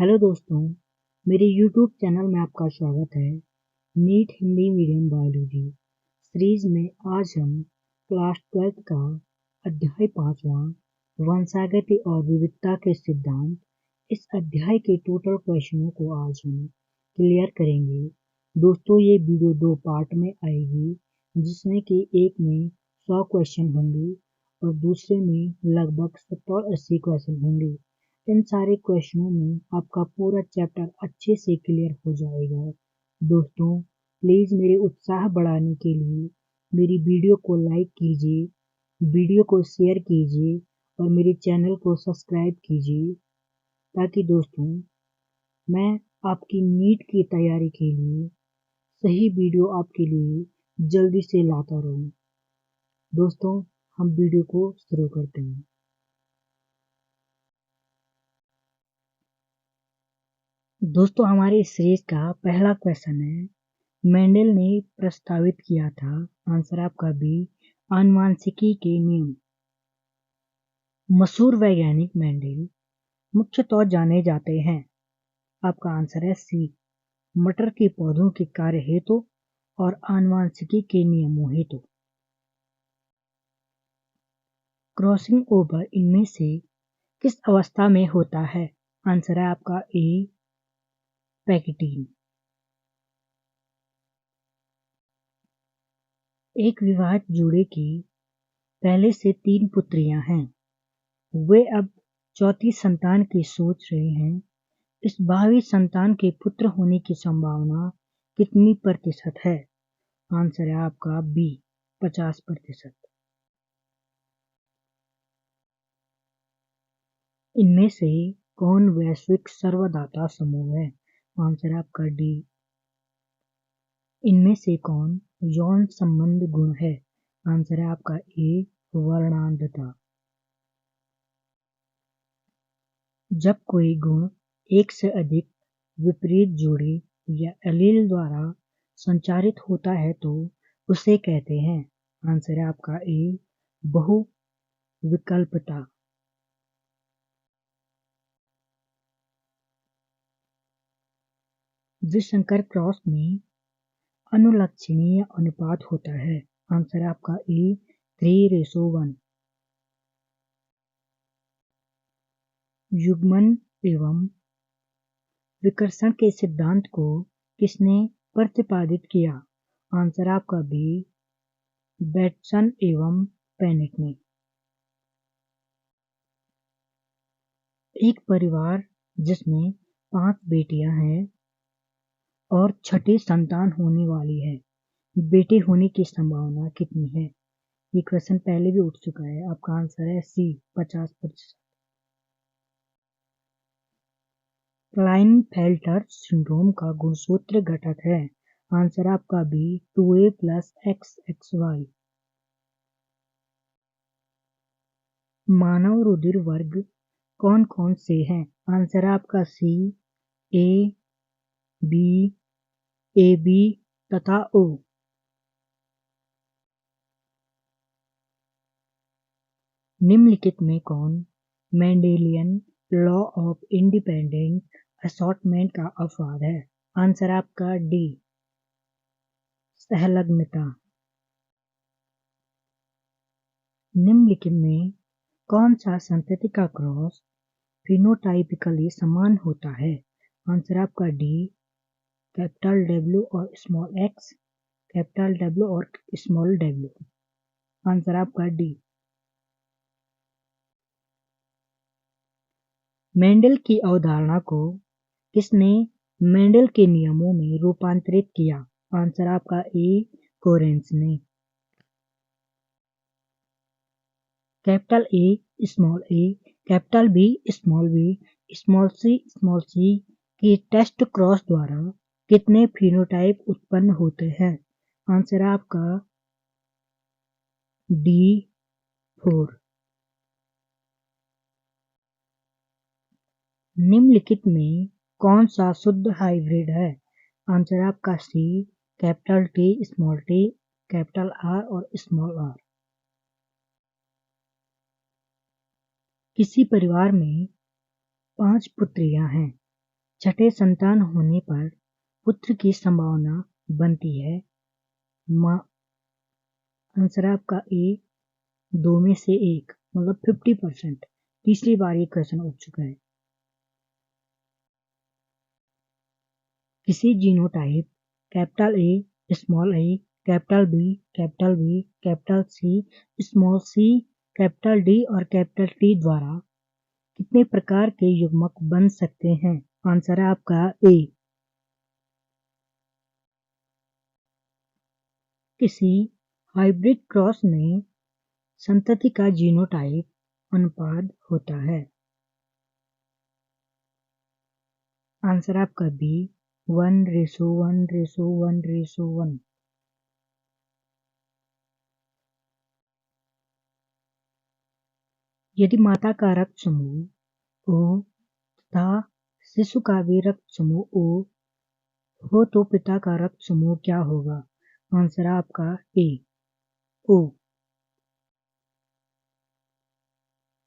Hello दोस्तों, मेरे YouTube channel में आपका स्वागत है। NEET Hindi medium biology series में आज हम क्लास 12 का अध्याय 5वां वंशागति और विविधता के सिद्धांत इस अध्याय के टोटल क्वेश्चनों को आज हम क्लियर करेंगे। दोस्तों, ये वीडियो 2 पार्ट में आएगी, जिसमें कि एक में 100 क्वेश्चन होंगे और दूसरे में लगभग 70 और 80 क्वेश्चन होंगे। इन सारे क्वेश्चनों में आपका पूरा चैप्टर अच्छे से क्लियर हो जाएगा। दोस्तों, प्लीज़ मेरे उत्साह बढ़ाने के लिए मेरी वीडियो को लाइक कीजिए, वीडियो को शेयर कीजिए और मेरे चैनल को सब्सक्राइब कीजिए, ताकि दोस्तों मैं आपकी नीट की तैयारी के लिए सही वीडियो आपके लिए जल्दी से लाता रहूं। दोस्तों, हम वीडियो को शुरू करते हैं। दोस्तों, हमारे इस सीरीज का पहला क्वेश्चन है, मेंडल ने प्रस्तावित किया था। आंसर आपका बी, आनुवांशिकी के नियम। मशहूर वैज्ञानिक मेंडल मुख्य तौर जाने जाते हैं। आपका आंसर है सी, मटर के पौधों के कार्य हेतु और आनुवांशिकी के नियमों हेतु। क्रॉसिंग ओवर इनमें से किस अवस्था में होता है? आंसर है आपका ए, पैकेटीन। एक विवाहित जोड़े की पहले से 3 पुत्रियां हैं। वे अब चौथी संतान की सोच रहे हैं। इस भावी संतान के पुत्र होने की संभावना कितनी प्रतिशत है? आंसर है आपका बी, 50%। इनमें से कौन वैश्विक सर्वदाता समूह है? आंसर है आपका डी। इनमें से कौन यौन संबंध गुण है? आंसर है आपका ए, वर्णांधता। जब कोई गुण एक से अधिक विपरीत जोड़ी या एलील द्वारा संचारित होता है तो उसे कहते हैं। आंसर है आपका ए, बहुविकल्पता। द्विसंकर क्रॉस में अनुलक्षणीय अनुपात होता है। आंसर है आपका ए, 3:1। युग्मन एवं विकर्षण के सिद्धांत को किसने प्रतिपादित किया? आंसर आपका बी, बैटसन एवं पेनेट ने। एक परिवार जिसमें 5 बेटियां हैं और छठी संतान होने वाली है, बेटे होने की संभावना कितनी है? ये क्वेश्चन पहले भी उठ चुका है। आपका आंसर है सी, 50%। क्लाइनफेल्टर सिंड्रोम का गुणसूत्र घटक है। आंसर आपका बी, 2a + XXY। मानव रुधिर वर्ग कौन कौन से हैं? आंसर आपका सी, ए, बी, AB तथा O। निम्नलिखित में कौन Mendelian law of independent assortment का अपवाद है? आंसर आपका डी, सहलग्नता। निम्नलिखित में कौन सा संतति का क्रॉस फिनोटाइपिकली समान होता है? आंसर आपका डी, कैपिटल W और स्मॉल x, कैपिटल W और स्मॉल w। आंसर आपका डी। मेंडल की अवधारणा को किसने मेंडल के नियमों में रूपांतरित किया? आंसर आपका ए, कोरेंस ने। Capital A, small A, capital B, small B, small C की टेस्ट क्रॉस द्वारा कितने फिनोटाइप उत्पन्न होते हैं? आंसर आपका डी, 4। निम्नलिखित में कौन सा शुद्ध हाइब्रिड है? आंसर आपका सी, कैपिटल T, कैपिटल R और स्मॉल r। किसी परिवार में 5 पुत्रियां हैं। छठे संतान होने पर पुत्र की संभावना बनती है। आंसर है आपका ए, 2 में से 1 मतलब 50%। तीसरी बार ये क्वेश्चन उठ चुका है। किसी genotype capital A, small A, capital B, capital C, small c, capital D और कैपिटल टी द्वारा कितने प्रकार के युग्मक बन सकते हैं? आंसर है आपका ए। किसी हाइब्रिड क्रॉस में संतति का जीनोटाइप अनुपात होता है। आंसर आपका बी, 1:1:1:1। यदि माता का रक्त समूह ओ तथा शिशु का भी रक्त समूह ओ हो तो पिता का रक्त समूह क्या होगा? आंसर है आपका ए, ओ।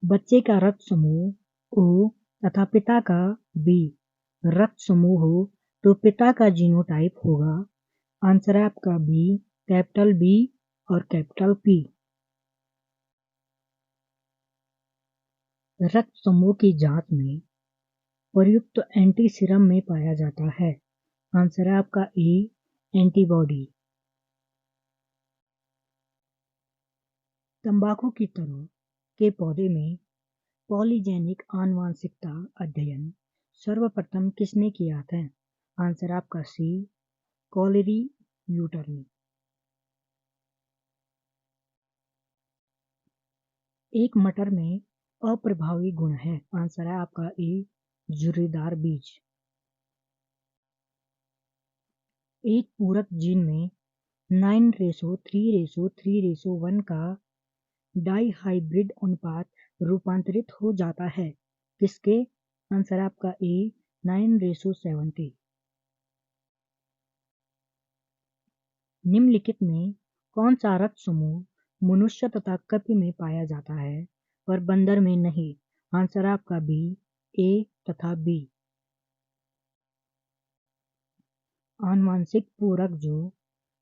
बच्चे का रक्त समूह ओ तथा पिता का बी रक्त समूह हो तो पिता का जीनोटाइप होगा। आंसर है आपका बी, कैपिटल बी और कैपिटल पी। रक्त समूह की जांच में प्रयुक्त एंटी सीरम में पाया जाता है। आंसर है आपका ए, एंटीबॉडी। तंबाकू की तरह के पौधे में पॉलीजेनिक आनुवंशिकता अध्ययन सर्वप्रथम किसने किया था? आंसर आपका सी, कॉलेरी ल्यूटर ने। एक मटर में अप्रभावी गुण है। आंसर है आपका ए, झुर्रीदार बीज। एक पूरक जीन में 9:3:3:1 का डाइहाइब्रिड अनुपात रूपांतरित हो जाता है। किसके? आंसर आपका ए, 9:70। निम्नलिखित में कौन सा रक्त समूह मनुष्य तथा कपि में पाया जाता है पर बंदर में नहीं? आंसर आपका बी, ए तथा बी। आनुवंशिक पूरक जो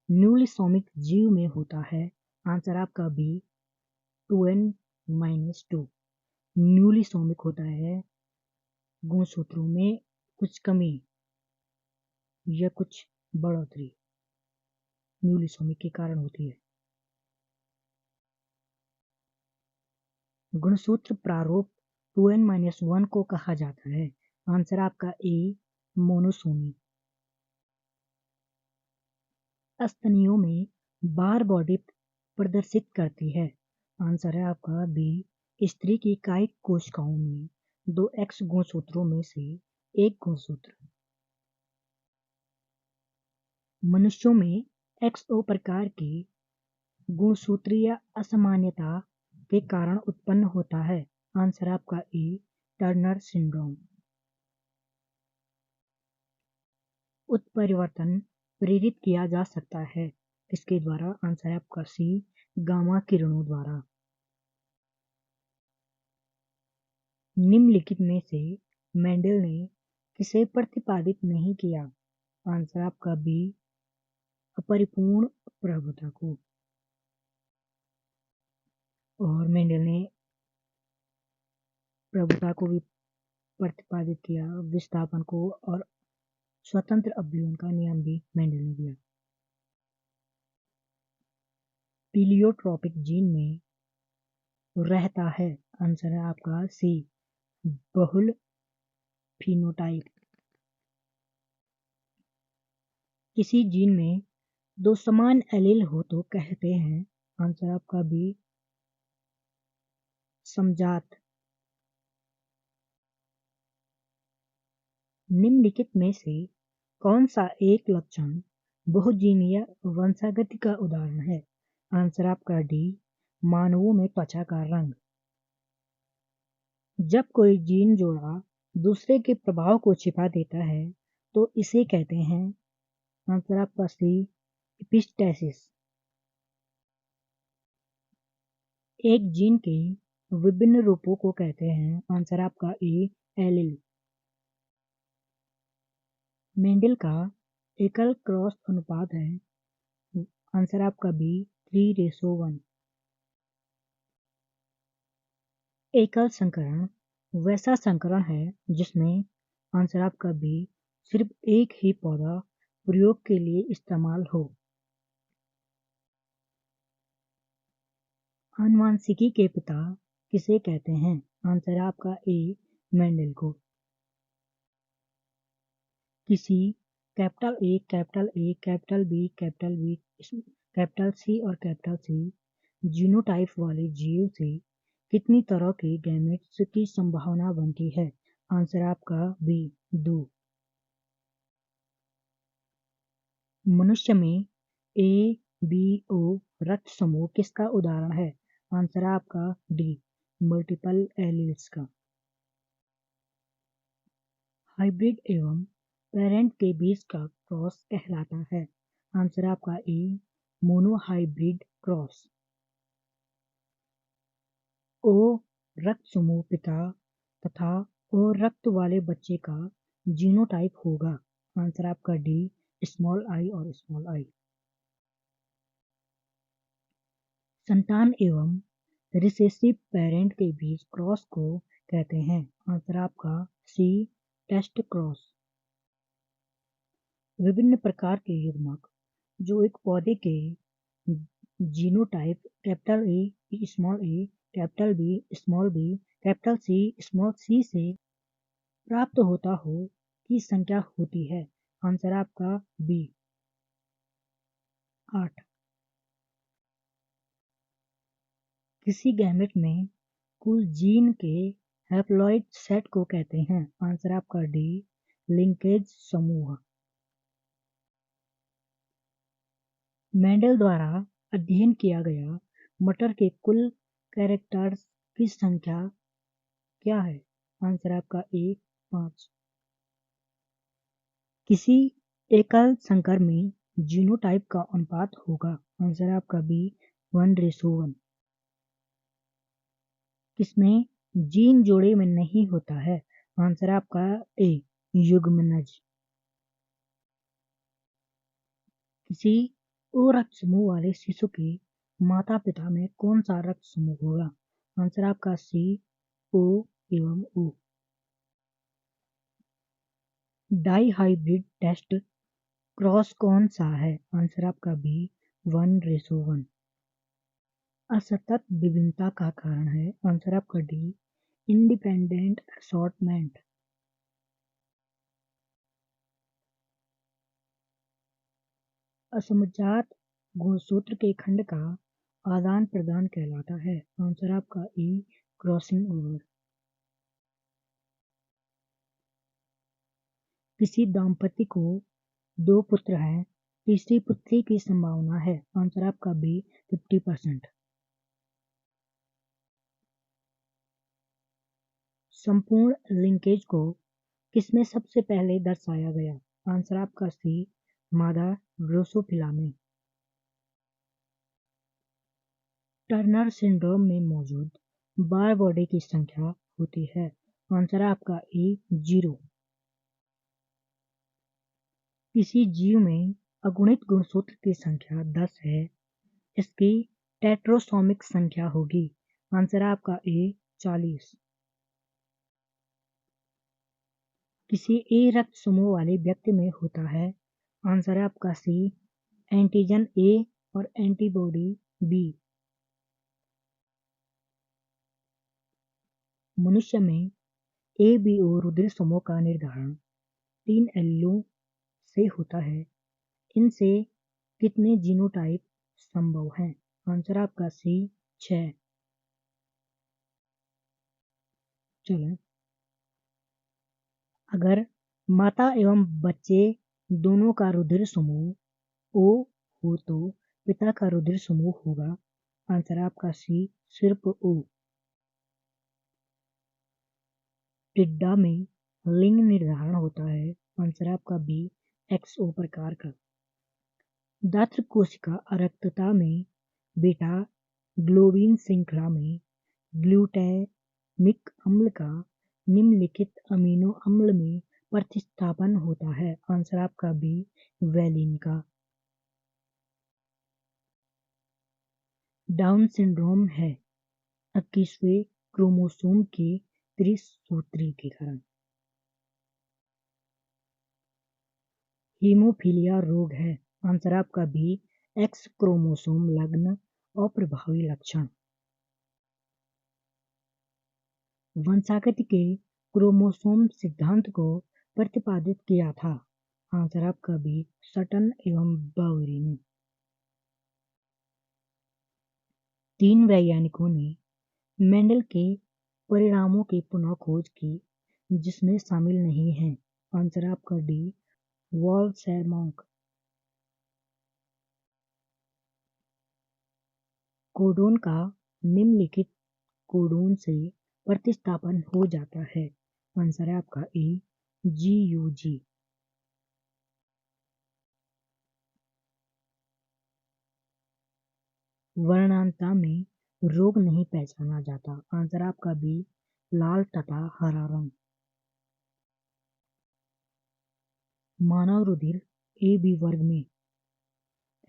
न्यूलिसोमिक जीव में होता है। आंसर आपका बी, 2n-2। न्यूलिसोमिक होता है, गुणसूत्रों में कुछ कमी या कुछ बढ़ोतरी न्यूलिसोमिक के कारण होती है। गुणसूत्र प्रारूप 2n-1 को कहा जाता है। आंसर आपका ए, मोनोसोमी। स्तनियों में बार बॉडी प्रदर्शित करती है। आंसर है आपका बी, स्त्री की कायिक कोशिकाओं में 2 एक्स गुणसूत्रों में से एक गुणसूत्र। मनुष्यों में XO प्रकार की गुणसूत्रीय असामान्यता के कारण उत्पन्न होता है। आंसर आपका ए, टर्नर सिंड्रोम। उत्परिवर्तन प्रेरित किया जा सकता है किसके द्वारा? आंसर है आपका सी, गामा किरणों द्वारा। निम्नलिखित में से मेंडल ने किसे प्रतिपादित नहीं किया? आंसर आपका बी, अपरिपूर्ण प्रभुता को। और मेंडल ने प्रभुता को भी प्रतिपादित किया, विस्थापन को और स्वतंत्र अवयवों का नियम भी मेंडल ने दिया। पीलियोट्रोपिक जीन में रहता है। आंसर है आपका सी, बहुल फिनोटाइप। किसी जीन में 2 समान एलील हो तो कहते हैं? आंसर आपका बी, समजात। निम्नलिखित में से कौन सा एक लक्षण बहुजीनीय वंशागति का उदाहरण है? आंसर आपका डी, मानवों में त्वचा का रंग। जब कोई जीन जोड़ा दूसरे के प्रभाव को छिपा देता है तो इसे कहते हैं? आंसर आपका सी, एपिस्टैसिस। एक जीन के विभिन्न रूपों को कहते हैं? आंसर आपका ए, एलील। मेंडल का एकल क्रॉस अनुपात है। आंसर आपका बी 3:1। एकल संकरण वैसा संकरण है जिसमें आंसर आपका बी सिर्फ एक ही पौधा प्रयोग के लिए इस्तेमाल हो। आनुवांशिकी के पिता किसे कहते हैं? आंसर आपका ए मेंडल को। किसी capital A, capital A, capital B, capital C और कैपिटल सी जीनोटाइप वाले जीव से कितनी तरह के गैमेट्स की संभावना बनती है? आंसर आपका बी 2। मनुष्य में ए बी ओ रक्त समूह किसका उदाहरण है? आंसर आपका डी मल्टीपल एलील्स का। हाइब्रिड एवं पेरेंट के बीच का क्रॉस कहलाता है। आंसर आपका ए मोनोहाइब्रिड क्रॉस। ओ रक्त समूह पिता तथा ओ रक्त वाले बच्चे का जीनोटाइप होगा। आंसर आपका डी स्मॉल आई और स्मॉल आई। संतान एवं रिसेसिव पेरेंट के बीच क्रॉस को कहते हैं। आंसर आपका सी टेस्ट क्रॉस। विभिन्न प्रकार के युग्मक जो एक पौधे के genotype capital A small A, capital B small B, capital C small C से प्राप्त होता हो की संख्या होती है। आंसर आपका बी 8। किसी गैमेट में कुल जीन के हैप्लॉइड सेट को कहते हैं। आंसर आपका डी लिंकेज समूह। मेंडल द्वारा अध्ययन किया गया मटर के कुल कैरेक्टर्स की संख्या क्या है? आंसर आपका ए 5। किसी एकल संकर में जीनोटाइप का अनुपात होगा। आंसर आपका बी 1:1। किसमें जीन जोड़े में नहीं होता है? आंसर आपका ए युग्मनज। किसी ओ रक्त समूह वाले शिशु के माता पिता में कौन सा रक्त समूह होगा? आंसर आपका सी ओ एवं ओ। डाई हाइब्रिड टेस्ट क्रॉस कौन सा है? आंसर आपका बी 1:1। असतत विभिन्नता का कारण है। आंसर आपका डी इंडिपेंडेंट असॉर्टमेंट। असमजात गुणसूत्र के खंड का आदान प्रदान कहलाता है। आंसर आपका ई क्रॉसिंग ओवर। किसी दंपति को 2 पुत्र हैं, तीसरी पुत्री की संभावना है। आंसर आपका बी 50%। संपूर्ण लिंकेज को किसमें सबसे पहले दर्शाया गया? आंसर आपका सी मादा ड्रोसोफिला में। टर्नर सिंड्रोम में मौजूद बार बॉडी की संख्या होती है। आंसर आपका ए 0। किसी जीव में अगुणित गुणसूत्र की संख्या 10 है, इसकी टेट्रोसोमिक संख्या होगी। आंसर आपका ए 40। किसी ए रक्त समूह वाले व्यक्ति में होता है। आंसर आपका सी एंटीजन ए और एंटीबॉडी बी। मनुष्य में ए बी ओ रुधिर समूह का निर्धारण 3 एलीलों से होता है। इनसे कितने जीनोटाइप संभव हैं? आंसर आपका सी 6। चलें, अगर माता एवं बच्चे दोनों का रुधिर समूह ओ हो तो पिता का रुधिर समूह होगा। आंसर आपका सी सिर्फ ओ। टिड्डा में लिंग निर्धारण होता है। आंसर आपका बी XO प्रकार का। दात्र कोशिका अरक्तता में बीटा ग्लोबिन श्रृंखला में ग्लूटामिक अम्ल का निम्नलिखित अमीनो अम्ल में प्रतिस्थापन होता है? आंसर आपका बी, वैलिन का। डाउन सिंड्रोम है 21वें क्रोमोसोम के त्रिसूत्री के कारण। हीमोफीलिया रोग है। आंसर आपका बी, एक्स क्रोमोसोम लग्न अप्रभावी लक्षण। वंशागति के क्रोमोसोम सिद्धांत को प्रतिपादित किया था। आंसर आपका बी, सटन एवं बाउरी ने। 3 वैज्ञानिकों ने मेंडल के परिणामों की पुनः खोज की जिसमें शामिल नहीं है। आंसर आपका डी, वॉल्सरमॉन्क। कोडोन का निम्नलिखित कोडोन से प्रतिस्थापन हो जाता है। आंसर है आपका ए, GUG। वर्णांता में रोग नहीं पहचाना जाता। आंसर आपका बी, लाल तथा हरा रंग। मानव रुधिर AB वर्ग में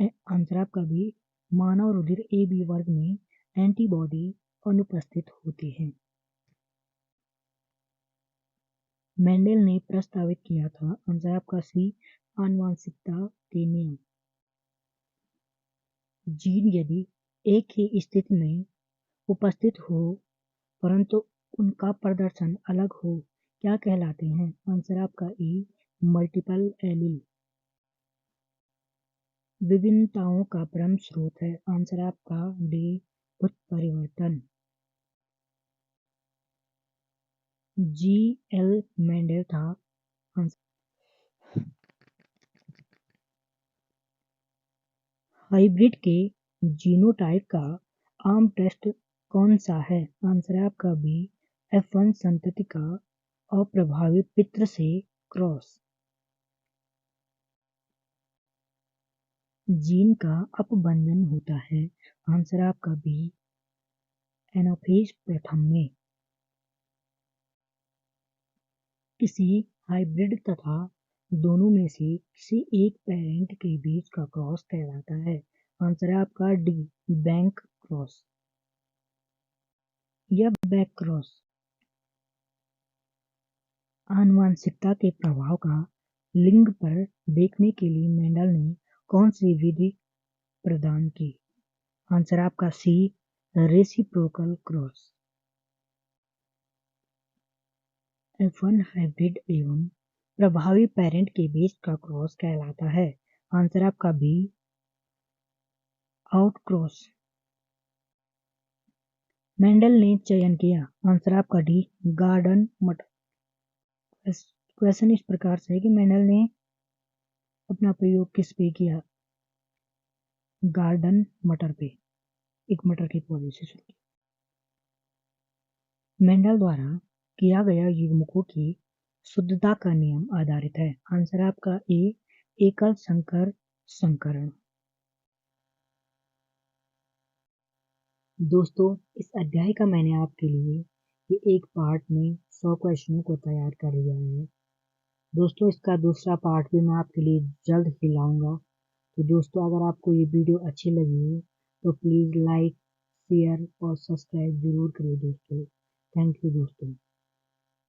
आंसर आपका बी, मानव रुधिर AB वर्ग में एंटीबॉडी अनुपस्थित होती है। मेंडल ने प्रस्तावित किया था। आंसर आपका सी, आनुवंशिकता के नियम। जीन यदि एक ही स्थिति में उपस्थित हो परंतु उनका प्रदर्शन अलग हो क्या कहलाते हैं? आंसर आपका ए, मल्टीपल एलील। विभिन्नताओं का परम स्रोत है। आंसर आपका डी, उत्परिवर्तन। GL मेंडल था। हाइब्रिड के जीनोटाइप का आम टेस्ट कौन सा है? आंसर है आपका बी, F1 संतति का अप्रभावी पितृ से क्रॉस। जीन का अपबंधन होता है। आंसर आपका बी, एनाफेज प्रथम में। किसी हाइब्रिड तथा दोनों में से किसी एक पेरेंट के बीच का क्रॉस कहलाता है। आंसर है आपका डी, बैंक क्रॉस या बैक क्रॉस। आनुवंशिकता के प्रभाव का लिंग पर देखने के लिए मेंडल ने कौन सी विधि प्रदान की? आंसर आपका सी, रेसिप्रोकल क्रॉस। F1 हाइब्रिड एवं प्रभावी पेरेंट के बीच का क्रॉस कहलाता है। आंसर आपका बी, आउटक्रॉस। मेंडल ने चयन किया। आंसर आपका डी, गार्डन मटर। क्वेश्चन इस प्रकार से है कि मेंडल ने अपना प्रयोग किस पे किया? गार्डन मटर पे, एक मटर के पौधे से शुरू किया। मेंडल द्वारा किया गया युग्मकों की शुद्धता का नियम आधारित है। आंसर आपका ए, एकल संकर संकरण। दोस्तों इस अध्याय का मैंने आपके लिए ये एक पार्ट में 100 क्वेश्चनों को तैयार कर लिया है। दोस्तों इसका दूसरा पार्ट भी मैं आपके लिए जल्द ही लाऊंगा। तो दोस्तों अगर आपको ये वीडियो अच्छी लगी हो तो प्लीज़ लाइक, शेयर और सब्सक्राइब जरूर करें दोस्तों। थैंक यू दोस्तों।